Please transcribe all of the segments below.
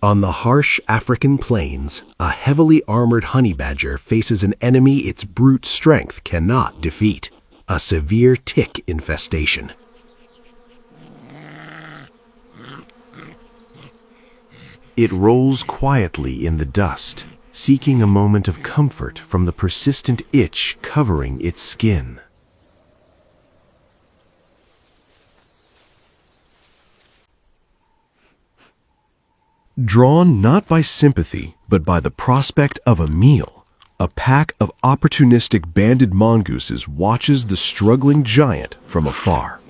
On the harsh African plains, a heavily armored honey badger faces an enemy its brute strength cannot defeat: a severe tick infestation. It rolls quietly in the dust, seeking a moment of comfort from the persistent itch covering its skin. Drawn not by sympathy, but by the prospect of a meal, a pack of opportunistic banded mongooses watches the struggling giant from afar.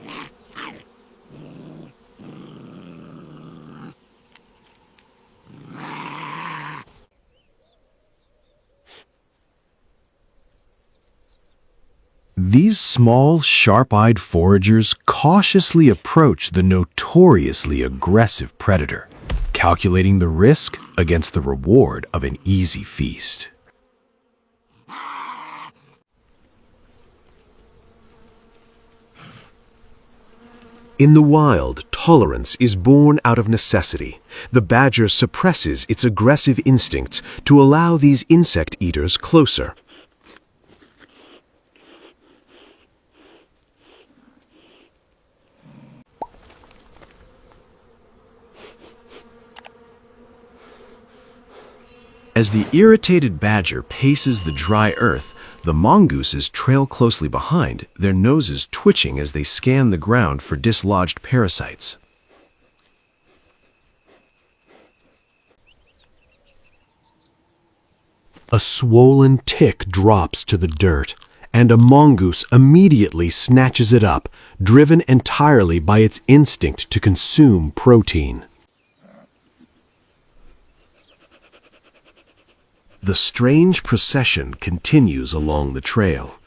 These small, sharp-eyed foragers cautiously approach the notoriously aggressive predator, calculating the risk against the reward of an easy feast. In the wild, tolerance is born out of necessity. The badger suppresses its aggressive instincts to allow these insect eaters closer. As the irritated badger paces the dry earth, the mongooses trail closely behind, their noses twitching as they scan the ground for dislodged parasites. A swollen tick drops to the dirt, and a mongoose immediately snatches it up, driven entirely by its instinct to consume protein. The strange procession continues along the trail,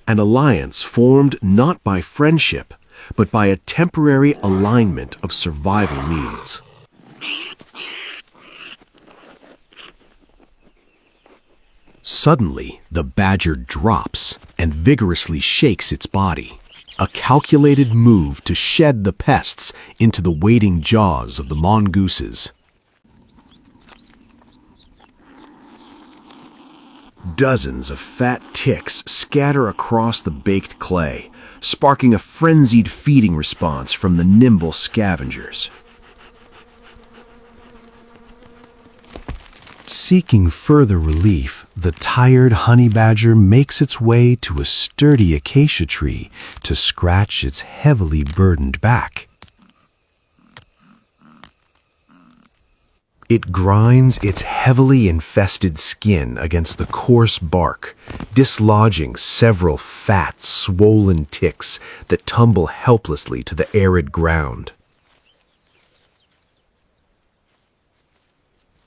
an alliance formed not by friendship, but by a temporary alignment of survival needs. Suddenly, the badger drops and vigorously shakes its body, a calculated move to shed the pests into the waiting jaws of the mongooses. Dozens of fat ticks scatter across the baked clay, sparking a frenzied feeding response from the nimble scavengers. Seeking further relief, the tired honey badger makes its way to a sturdy acacia tree to scratch its heavily burdened back. It grinds its heavily infested skin against the coarse bark, dislodging several fat, swollen ticks that tumble helplessly to the arid ground.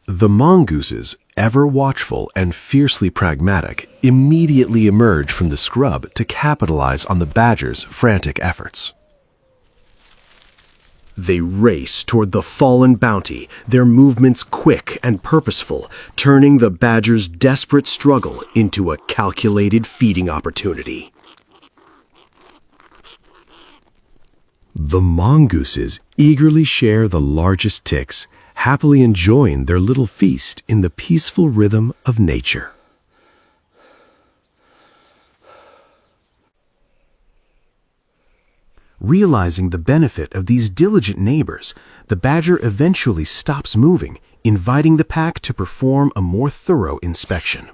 The mongooses, ever watchful and fiercely pragmatic, immediately emerge from the scrub to capitalize on the badger's frantic efforts. They race toward the fallen bounty, their movements quick and purposeful, turning the badger's desperate struggle into a calculated feeding opportunity. The mongooses eagerly share the largest ticks, happily enjoying their little feast in the peaceful rhythm of nature. Realizing the benefit of these diligent neighbors, the badger eventually stops moving, inviting the pack to perform a more thorough inspection.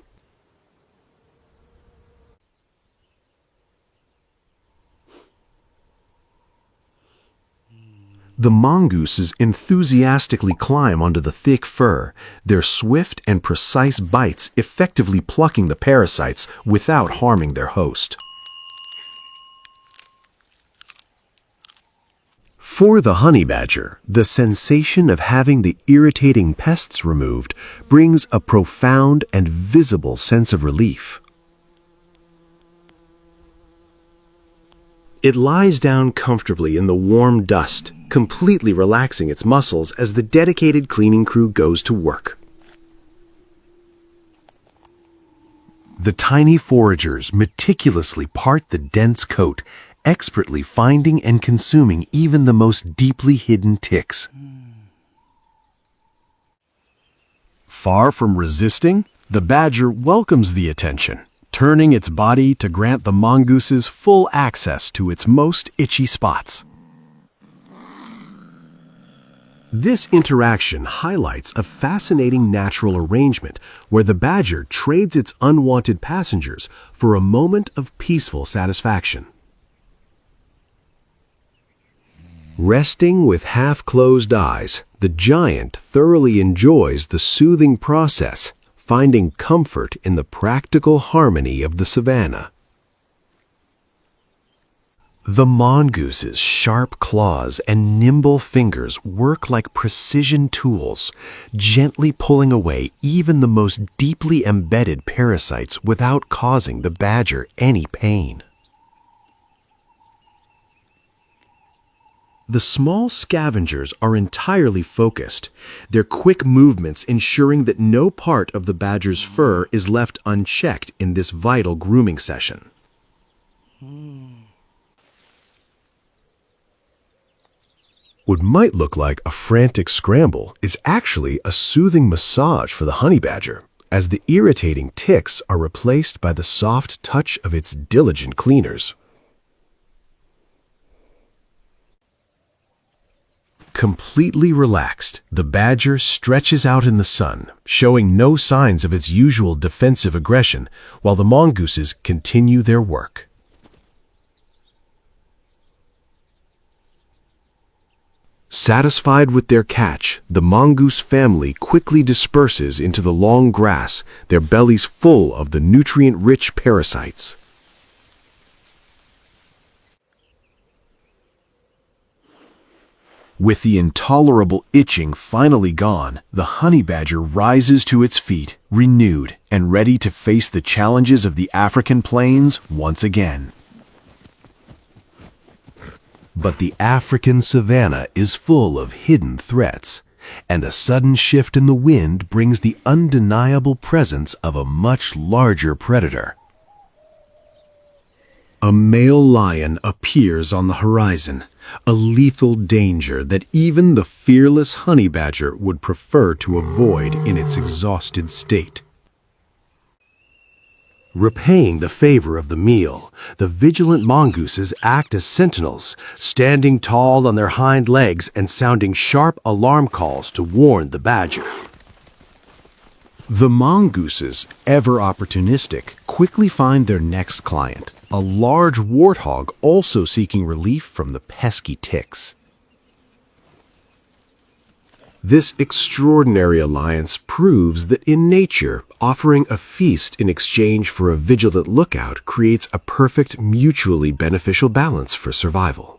The mongooses enthusiastically climb onto the thick fur, their swift and precise bites effectively plucking the parasites without harming their host. For the honey badger, the sensation of having the irritating pests removed brings a profound and visible sense of relief. It lies down comfortably in the warm dust, completely relaxing its muscles as the dedicated cleaning crew goes to work. The tiny foragers meticulously part the dense coat, expertly finding and consuming even the most deeply hidden ticks. Far from resisting, the badger welcomes the attention, turning its body to grant the mongooses full access to its most itchy spots. This interaction highlights a fascinating natural arrangement where the badger trades its unwanted passengers for a moment of peaceful satisfaction. Resting with half-closed eyes, the giant thoroughly enjoys the soothing process, finding comfort in the practical harmony of the savanna. The mongoose's sharp claws and nimble fingers work like precision tools, gently pulling away even the most deeply embedded parasites without causing the badger any pain. The small scavengers are entirely focused, their quick movements ensuring that no part of the badger's fur is left unchecked in this vital grooming session. What might look like a frantic scramble is actually a soothing massage for the honey badger, as the irritating ticks are replaced by the soft touch of its diligent cleaners. Completely relaxed, the badger stretches out in the sun, showing no signs of its usual defensive aggression, while the mongooses continue their work. Satisfied with their catch, the mongoose family quickly disperses into the long grass, their bellies full of the nutrient-rich parasites. With the intolerable itching finally gone, the honey badger rises to its feet, renewed and ready to face the challenges of the African plains once again. But the African savanna is full of hidden threats, and a sudden shift in the wind brings the undeniable presence of a much larger predator. A male lion appears on the horizon, a lethal danger that even the fearless honey badger would prefer to avoid in its exhausted state. Repaying the favor of the meal, the vigilant mongooses act as sentinels, standing tall on their hind legs and sounding sharp alarm calls to warn the badger. The mongooses, ever opportunistic, quickly find their next client, a large warthog also seeking relief from the pesky ticks. This extraordinary alliance proves that in nature, offering a feast in exchange for a vigilant lookout creates a perfect, mutually beneficial balance for survival.